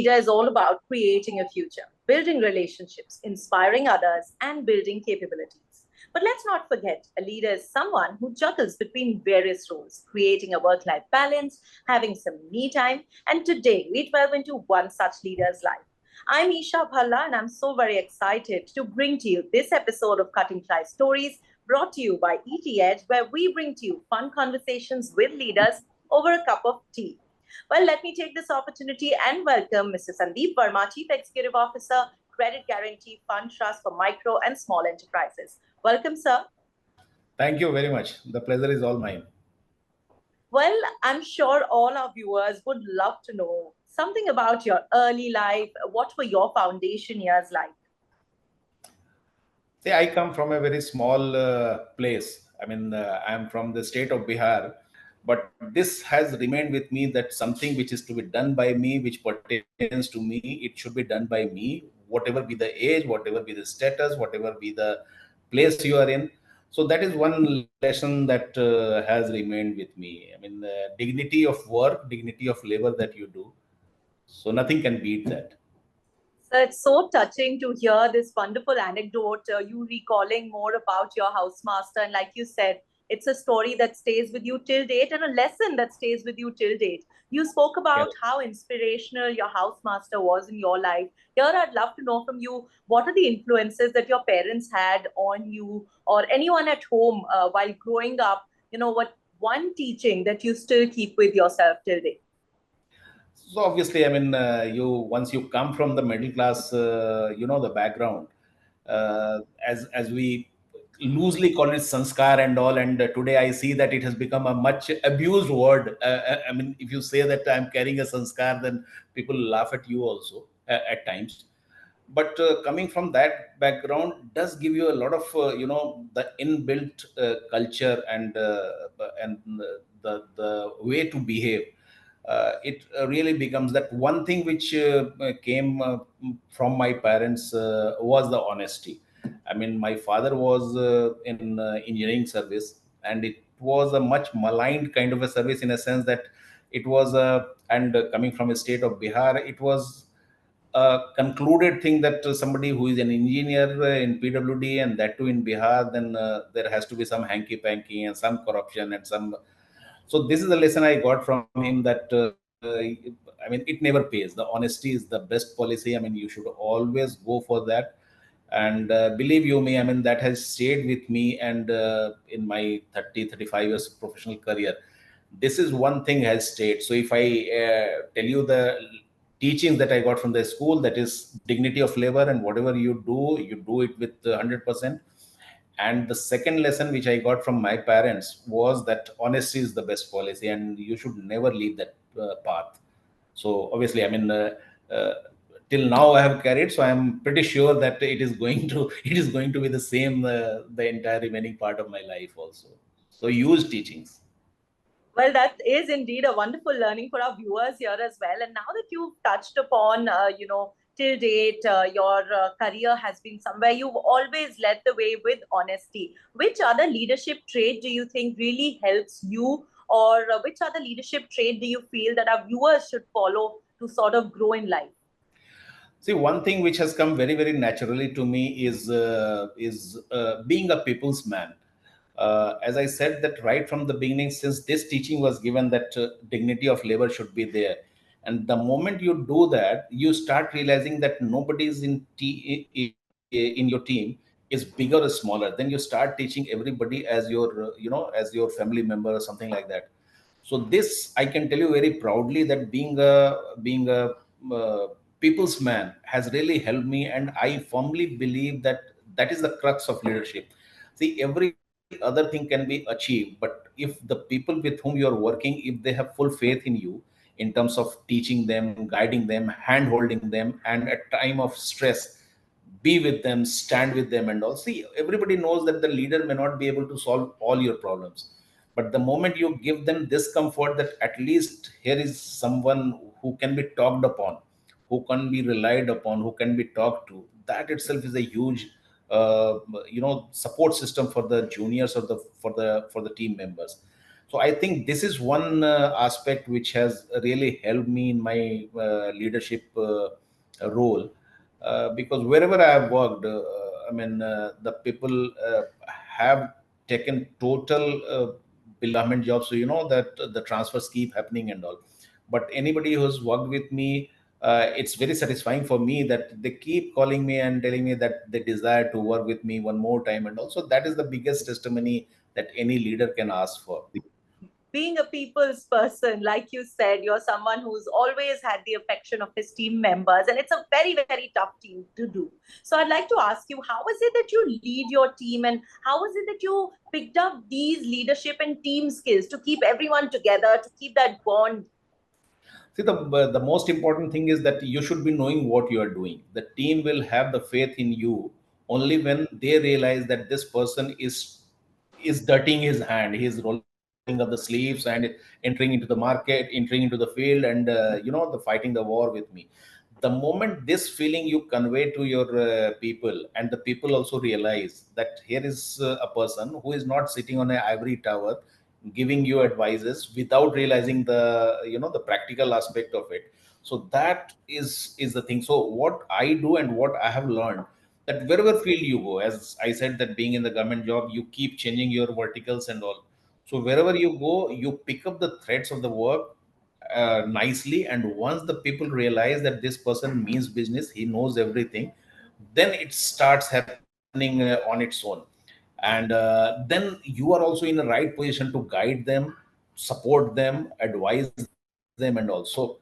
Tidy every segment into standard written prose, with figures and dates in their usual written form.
leader is all about creating a future, building relationships, inspiring others, and building capabilities. But let's not forget, a leader is someone who juggles between various roles, creating a work life balance, having some me time. And today, we delve into one such leader's life. I'm Isha Bhalla, and I'm so very excited to bring to you this episode of Cutting Fly Stories, brought to you by ET Edge, where we bring to you fun conversations with leaders over a cup of tea. Well, let me take this opportunity and welcome Mr. Sandeep Varma, Chief Executive Officer, Credit Guarantee Fund Trust for Micro and Small Enterprises. Welcome, sir. Thank you very much. The pleasure is all mine. Well, I'm sure all our viewers would love to know something about your early life. What were your foundation years like? See, I come from a very small place. I'm from the state of Bihar, but this has remained with me that something which is to be done by me, which pertains to me, it should be done by me, whatever be the age, whatever be the status, whatever be the place you are in. So that is one lesson that has remained with me. Dignity of work, dignity of labor that you do. So nothing can beat that. So it's so touching to hear this wonderful anecdote, you recalling more about your housemaster. And like you said, it's a story that stays with you till date and a lesson that stays with you till date. You spoke Yeah. about how inspirational your housemaster was in your life. Here, I'd love to know from you, what are the influences that your parents had on you or anyone at home while growing up? What one teaching that you still keep with yourself till date? So obviously, you once you come from the middle class, the background, as we loosely call it sanskar and all. And today I see that it has become a much abused word. If you say that I'm carrying a sanskar, then people laugh at you also at times. But coming from that background does give you a lot of the inbuilt culture and the way to behave. It really becomes that one thing which came from my parents was the honesty. My father was in engineering service, and it was a much maligned kind of a service, in a sense that it was and coming from a state of Bihar, it was a concluded thing that somebody who is an engineer in PWD, and that too in Bihar, then there has to be some hanky panky and some corruption and some. So this is the lesson I got from him, that it never pays. The honesty is the best policy. You should always go for that. And believe you me, that has stayed with me. And in my 30-35 years of professional career, this is one thing has stayed. So if I tell you the teachings that I got from the school, that is dignity of labor, and whatever you do it with 100%. And the second lesson which I got from my parents was that honesty is the best policy, and you should never leave that path. So obviously, uh, till now I have carried. So I am pretty sure that it is going to it is going to be the same the entire remaining part of my life also. So use teachings. Well, that is indeed a wonderful learning for our viewers here as well. And now that you've touched upon, till date, your career has been somewhere you've always led the way with honesty. Which other leadership trait do you think really helps you, or which other leadership trait do you feel that our viewers should follow to sort of grow in life? See, one thing which has come very, very naturally to me is being a people's man. As I said, that right from the beginning, since this teaching was given, that dignity of labor should be there, and the moment you do that, you start realizing that nobody is in your team is bigger or smaller. Then you start teaching everybody as your as your family member or something like that. So this I can tell you very proudly, that being a uh, people's man has really helped me, and I firmly believe that that is the crux of leadership. See, every other thing can be achieved, but if the people with whom you are working, if they have full faith in you, in terms of teaching them, guiding them, hand holding them, and at time of stress, be with them, stand with them, and all. See, everybody knows that the leader may not be able to solve all your problems, but the moment you give them this comfort, that at least here is someone who can be talked upon, who can be relied upon, who can be talked to, that itself is a huge support system for the juniors or the for the team members. So I think this is one aspect which has really helped me in my leadership role, because wherever I have worked, the people have taken total below government jobs. So you know that the transfers keep happening and all. But anybody who's worked with me, it's very satisfying for me that they keep calling me and telling me that they desire to work with me one more time. And also, that is the biggest testimony that any leader can ask for. Being a people's person, like you said, you're someone who's always had the affection of his team members, and it's a very, very tough team to do. So I'd like to ask you, how is it that you lead your team, and how is it that you picked up these leadership and team skills to keep everyone together, to keep that bond? See, the most important thing is that you should be knowing what you are doing. The team will have the faith in you only when they realize that this person is dirtying his hand. He is rolling up the sleeves and entering into the market, entering into the field, and the fighting the war with me. The moment this feeling you convey to your people, and the people also realize that here is a person who is not sitting on an ivory tower giving you advices without realizing the practical aspect of it. So that is the thing. So what I do and what I have learned, that wherever field you go, as I said, that being in the government job, you keep changing your verticals and all. So wherever you go, you pick up the threads of the work nicely, and once the people realize that this person means business, he knows everything, then it starts happening on its own. And then you are also in the right position to guide them, support them, advise them, and also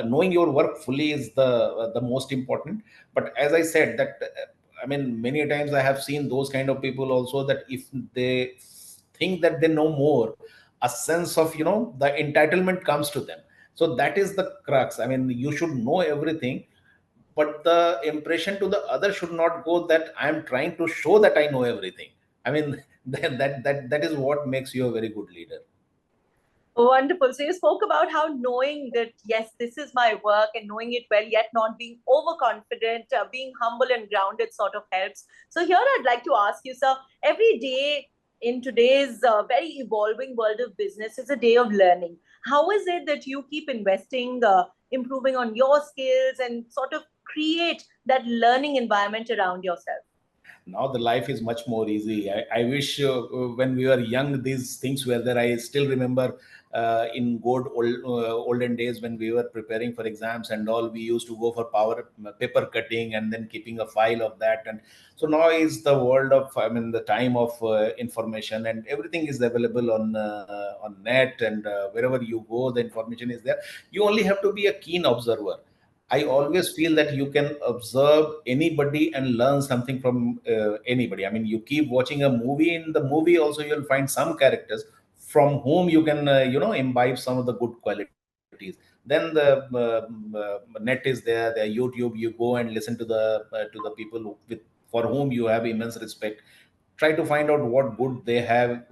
knowing your work fully is the most important. But as I said that many times I have seen those kind of people also, that if they think that they know more, a sense of the entitlement comes to them. So that is the crux. You should know everything, but the impression to the other should not go that I am trying to show that I know everything. I mean, that is what makes you a very good leader. Wonderful. So you spoke about how knowing that, yes, this is my work and knowing it well, yet not being overconfident, being humble and grounded sort of helps. So here I'd like to ask you, sir, every day in today's very evolving world of business is a day of learning. How is it that you keep investing, improving on your skills and sort of create that learning environment around yourself? Now the life is much more easy. I wish when we were young these things were there. I still remember in olden days when we were preparing for exams and all, we used to go for power paper cutting and then keeping a file of that. And so now is the world of, the time of information, and everything is available on net, and wherever you go the information is there. You only have to be a keen observer. I always feel that you can observe anybody and learn something from anybody. You keep watching a movie. In the movie, also you'll find some characters from whom you can, imbibe some of the good qualities. Then the net is there, the YouTube. You go and listen to the people for whom you have immense respect. Try to find out what good they have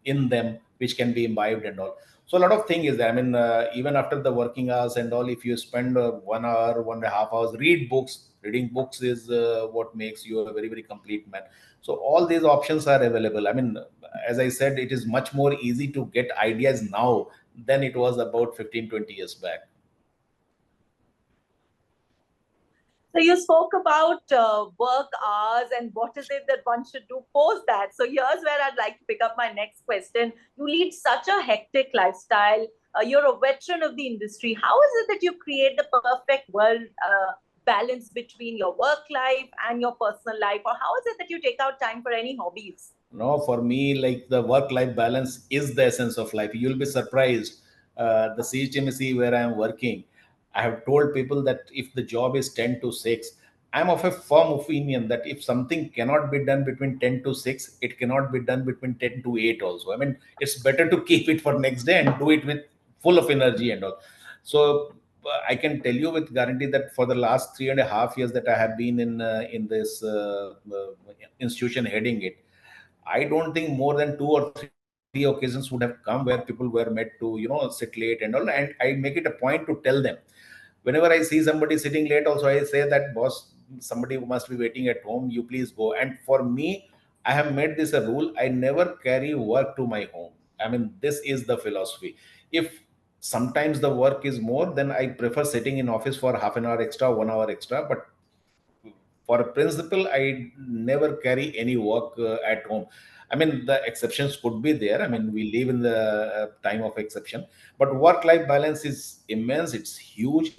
in them, which can be imbibed and all. So a lot of thing is there. Even after the working hours and all, if you spend 1 hour, 1.5 hours, read books. Reading books is what makes you a very, very complete man. So all these options are available. As I said, it is much more easy to get ideas now than it was about 15, 20 years back. So you spoke about work hours and what is it that one should do post that. So here's where I'd like to pick up my next question. You lead such a hectic lifestyle. You're a veteran of the industry. How is it that you create the perfect world balance between your work life and your personal life? Or how is it that you take out time for any hobbies? No, for me, like, the work-life balance is the essence of life. You'll be surprised. The CGTMSE where I am working, I have told people that if the job is 10 to 6, I'm of a firm opinion that if something cannot be done between 10 to 6, it cannot be done between 10 to 8 also. It's better to keep it for next day and do it with full of energy and all. So I can tell you with guarantee that for the last 3.5 years that I have been in this institution heading it, I don't think more than 2 or 3 occasions would have come where people were met to, sit late and all. And I make it a point to tell them. Whenever I see somebody sitting late, also I say that, boss, somebody must be waiting at home. You please go. And for me, I have made this a rule. I never carry work to my home. I mean, this is the philosophy. If sometimes the work is more, then I prefer sitting in office for half an hour extra, 1 hour extra. But for a principle, I never carry any work at home. I mean, the exceptions could be there. I mean, we live in the time of exception, but work life balance is immense, it's huge.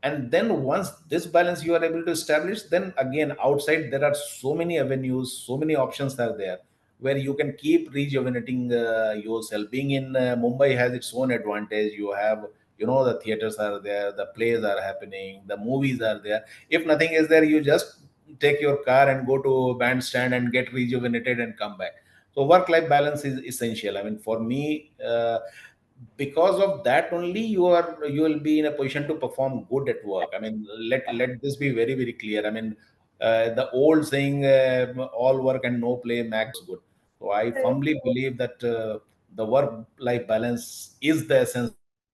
And then once this balance you are able to establish, then again outside there are so many avenues, so many options are there, where you can keep rejuvenating yourself. Being in Mumbai has its own advantage. You have, the theaters are there, the plays are happening, the movies are there. If nothing is there, you just take your car and go to bandstand and get rejuvenated and come back. So work life balance is essential. I mean, for me, because of that only you will be in a position to perform good at work. I mean, let this be very very clear. I mean, the old saying, all work and no play makes good. So I firmly believe that the work life balance is the essence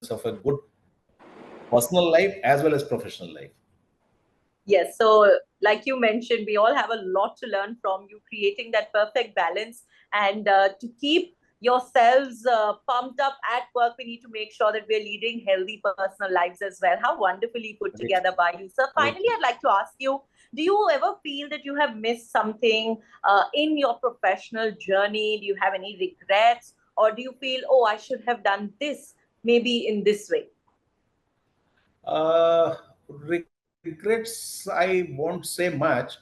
of a good personal life as well as professional life. Yes, so like you mentioned, we all have a lot to learn from you, creating that perfect balance. And to keep yourselves pumped up at work, we need to make sure that we're leading healthy personal lives as well. How wonderfully put Great. together by you. So, Great. finally, I'd like to ask you, do you ever feel that you have missed something in your professional journey? Do you have any regrets? Or do you feel, oh, I should have done this maybe in this way? Regrets, I won't say much.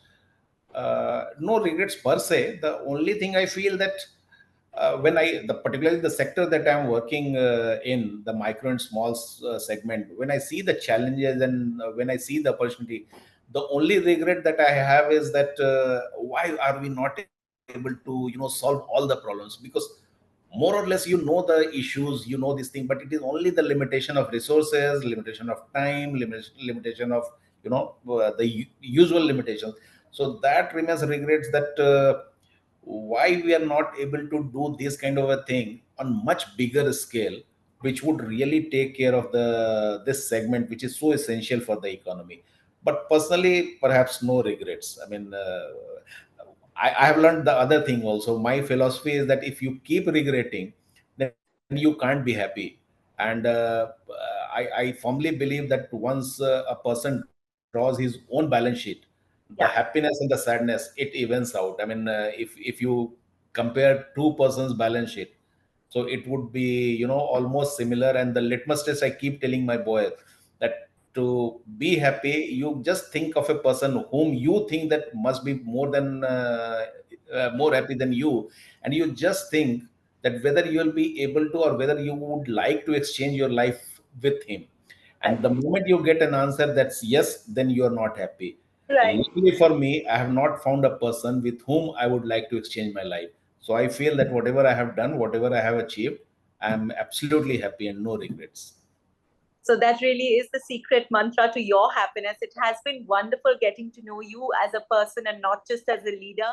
No regrets per se. The only thing I feel that particularly the sector that I'm working in, the micro and small segment, when I see the challenges and when I see the opportunity, the only regret that I have is that why are we not able to solve all the problems? Because more or less the issues, this thing, but it is only the limitation of resources, limitation of time, limitation of the usual limitations. So that remains regrets, that why we are not able to do this kind of a thing on much bigger scale, which would really take care of the this segment which is so essential for the economy. But personally, perhaps no regrets. I mean, I have learned the other thing also. My philosophy is that if you keep regretting, then you can't be happy. And I firmly believe that once a person draws his own balance sheet, the Yeah, happiness and the sadness, it evens out. I mean, if you compare two persons' balance sheet, so it would be almost similar. And the litmus test I keep telling my boy, that to be happy, you just think of a person whom you think that must be more happy than you, and you just think that whether you will be able to, or whether you would like to exchange your life with him. And right. the moment you get an answer that's yes, then you are not happy. Right. Luckily for me, I have not found a person with whom I would like to exchange my life. So I feel that whatever I have done, whatever I have achieved, I am absolutely happy and no regrets. So that really is the secret mantra to your happiness. It has been wonderful getting to know you as a person and not just as a leader.